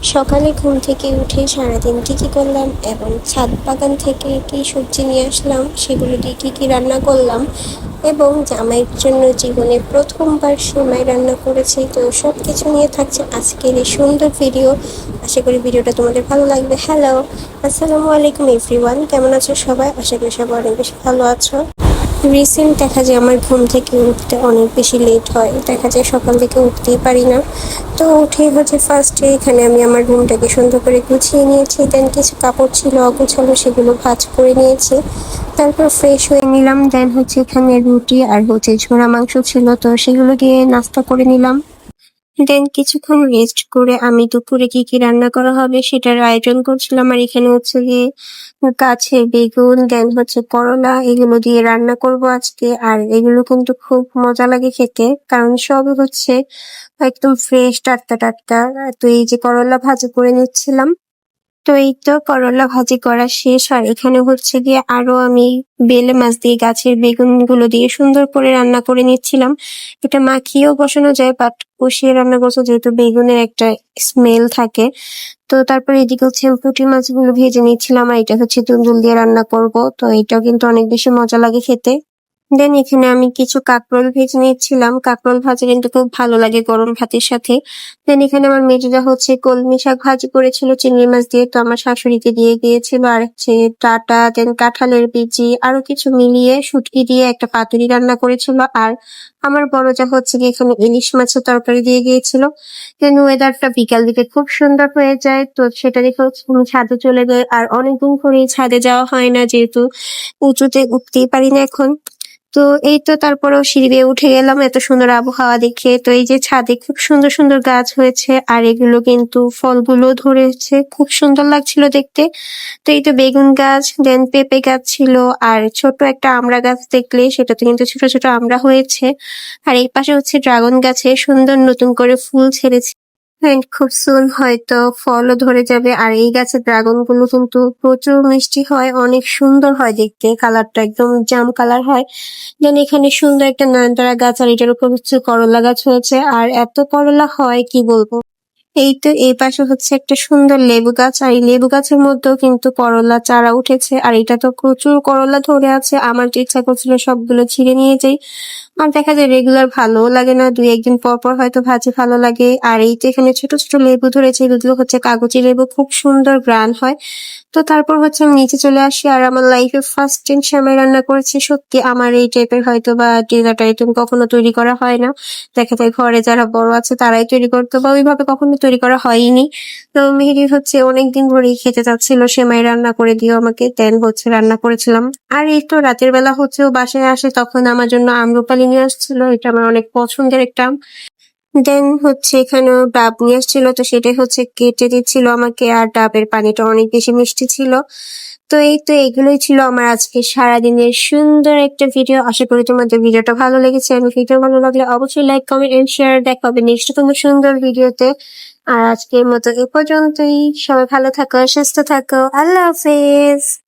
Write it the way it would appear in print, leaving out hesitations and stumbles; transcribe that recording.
সকালে ঘুম থেকে উঠে সারাদিন কী কী করলাম এবং ছাদ বাগান থেকে কী সবজি নিয়ে আসলাম, সেগুলো দিয়ে কী কী রান্না করলাম এবং জামাইয়ের জন্য জীবনে প্রথমবার সেমাই রান্না করেছি। তো সব কিছু নিয়ে থাকছে আজকের এই সুন্দর ভিডিও। আশা করি ভিডিওটা তোমাদের ভালো লাগবে। হ্যালো, আসসালামু আলাইকুম এভরিওয়ান, কেমন আছো সবাই? আশা করি সবাই অনেক বেশি ভালো আছো। রিসেন্ট দেখা যায় আমার ঘুম থেকে উঠতে অনেক বেশি লেট হয়, দেখা যায় সকাল থেকে উঠতেই পারি না। তো উঠেই হচ্ছে ফার্স্টে এখানে আমি আমার রুমটাকে সুন্দর করে গুছিয়ে নিয়েছি, দেন কিছু কাপড় ছিল অগোছালো, সেগুলো ভাঁজ করে নিয়েছি। তারপর ফ্রেশ হয়ে নিলাম, দেন হচ্ছে এখানে রুটি আর হচ্ছে ছোড়া মাংস ছিল, তো সেগুলো দিয়ে নাস্তা করে নিলাম। দেন কিছুক্ষণ রেস্ট করে আমি দুপুরে কি কি রান্না করা হবে সেটার আয়োজন করছিলাম। আর এখানে হচ্ছে গিয়ে গাছের বেগুন, দেন হচ্ছে করলা, এগুলো দিয়ে রান্না করব আজকে। আর এগুলো কিন্তু খুব মজা লাগে খেতে, কারণ সব হচ্ছে একদম ফ্রেশ, টাটকা টাটকা। তো এই যে করলা ভাজি করে নিচ্ছিলাম। তো এই তো করলা ভাজি করা শেষ, আর এখানে হচ্ছে গিয়ে আরো আমি বেলে মাছ দিয়ে গাছের বেগুন গুলো দিয়ে সুন্দর করে রান্না করে নিচ্ছিলাম। এটা মাখিয়েও বসানো যায়, বাট কষিয়ে রান্না করছো যেহেতু বেগুনের একটা স্মেল থাকে। তো তারপরে এদিকে হচ্ছে পুঁটি মাছগুলো ভেজে নিচ্ছিলাম, আর এটা হচ্ছে দুন্দুল দিয়ে রান্না করব। তো এটাও কিন্তু অনেক বেশি মজা লাগে খেতে। দেন এখানে আমি কিছু কাঁকরোল ভেজে নিচ্ছিলাম, কাঁকরোল ভাজি কিন্তু খুব ভালো লাগে গরম ভাতের সাথে। দেন এখানে আমার মেজুদা হচ্ছে কলমি শাক ভাজি করেছিল চিংড়ি মাছ দিয়ে, তো আমার শাশুড়িকে দিয়ে গিয়েছিল। আর হচ্ছে ডাটা, দেন কাঁঠালের বিচি, আরো কিছু মিলিয়ে শুটকি দিয়ে একটা পাতুরি রান্না করেছিল। আর আমার বড় যা হচ্ছে কি এখানে ইলিশ মাছের তরকারি দিয়ে গিয়েছিল। দেন ওয়েদারটা বিকাল দিকে খুব সুন্দর হয়ে যায়, তো সেটা দেখে হচ্ছে আমি ছাদে চলে যাই। আর অনেকদিন ধরেই ছাদে যাওয়া হয় না, যেহেতু উঁচুতে উঠতেই পারি না এখন। তো এই তো তারপরেও সিঁড়ি বেয়ে উঠে গেলাম এত সুন্দর আবহাওয়া দেখে। তো এই যে ছাদে খুব সুন্দর সুন্দর গাছ হয়েছে, আর এগুলো কিন্তু ফলগুলো ধরেছে, খুব সুন্দর লাগছিল দেখতে। তো এই তো বেগুন গাছ, দেন পেঁপে গাছ ছিল, আর ছোট একটা আমড়া গাছ দেখলে সেটাতে কিন্তু ছোট ছোট আমড়া হয়েছে। আর এই পাশে হচ্ছে ড্রাগন গাছে সুন্দর নতুন করে ফুল ছেড়েছে, এন্ড খুব সুন হয়তো ফলও ধরে যাবে। আর এই গাছের ড্রাগন গুলো কিন্তু প্রচুর মিষ্টি হয়, অনেক সুন্দর হয় দেখতে, কালারটা একদম জাম কালার হয়। দেন এখানে সুন্দর একটা নয়নতারা গাছ, আর এটার উপর হচ্ছে করলা গাছ হয়েছে, আর এত করলা হয় কি বলবো। এই তো এই পাশে হচ্ছে একটা সুন্দর লেবু গাছ, আর এই লেবু গাছের মধ্যেও কিন্তু করলা চারা উঠেছে। আর এটা তো প্রচুর করলা ধরে আছে, আমার যে ইচ্ছা করছিল সবগুলো ছিঁড়ে নিয়ে যাই। আর দেখা যায় রেগুলার ভালোও লাগে না, দুই একদিন পর পর হয়তো ভাজি ভালো লাগে। আর এই তো এখানে ছোট ছোট লেবু ধরেছে, এগুলো হচ্ছে কাগজি লেবু, খুব সুন্দর গ্রান হয়। তো তারপর হচ্ছে আমি নিচে চলে আসি, আর আমার লাইফে ফার্স্ট টাইম সেমাই রান্না করেছি। সত্যি আমার এই টাইপের হয়তো বা ডেজার্ট আইটেম কখনো তৈরি করা হয় না, দেখা যায় ঘরে যারা বড় আছে তারাই তৈরি করতো, বা ওইভাবে কখনো তৈরি করা হয়নি। তো মেহেদি হচ্ছে অনেকদিন ধরেই খেতে চাচ্ছিল সেমাই রান্না করে দিও আমাকে, দেন হচ্ছে রান্না করেছিলাম। আর এই তো রাতের বেলা হচ্ছে ও বাসায় আসে, তখন আমার জন্য আম্রপালি নিয়ে আসছিল, এটা আমার অনেক পছন্দের একটা আম। দেন হচ্ছে এখানেও ডাব নিয়ে আসছিল, তো সেটাই হচ্ছে কেটে দিচ্ছিল আমাকে। আর ডাবের পানিটা অনেক বেশি মিষ্টি ছিল। তো এই তো এগুলোই ছিল আমার আজকে সারাদিনের সুন্দর একটা ভিডিও। আশা করি তোমাদের ভিডিওটা ভালো লেগেছে। আমি ভিডিও ভালো লাগলে অবশ্যই লাইক, কমেন্ট এন্ড শেয়ার। দেখা হবে নেক্সট কোনো সুন্দর ভিডিওতে। আর আজকের মতো এ পর্যন্তই। সবাই ভালো থাকো, সুস্থ থাকো, আল্লাহ হাফেজ।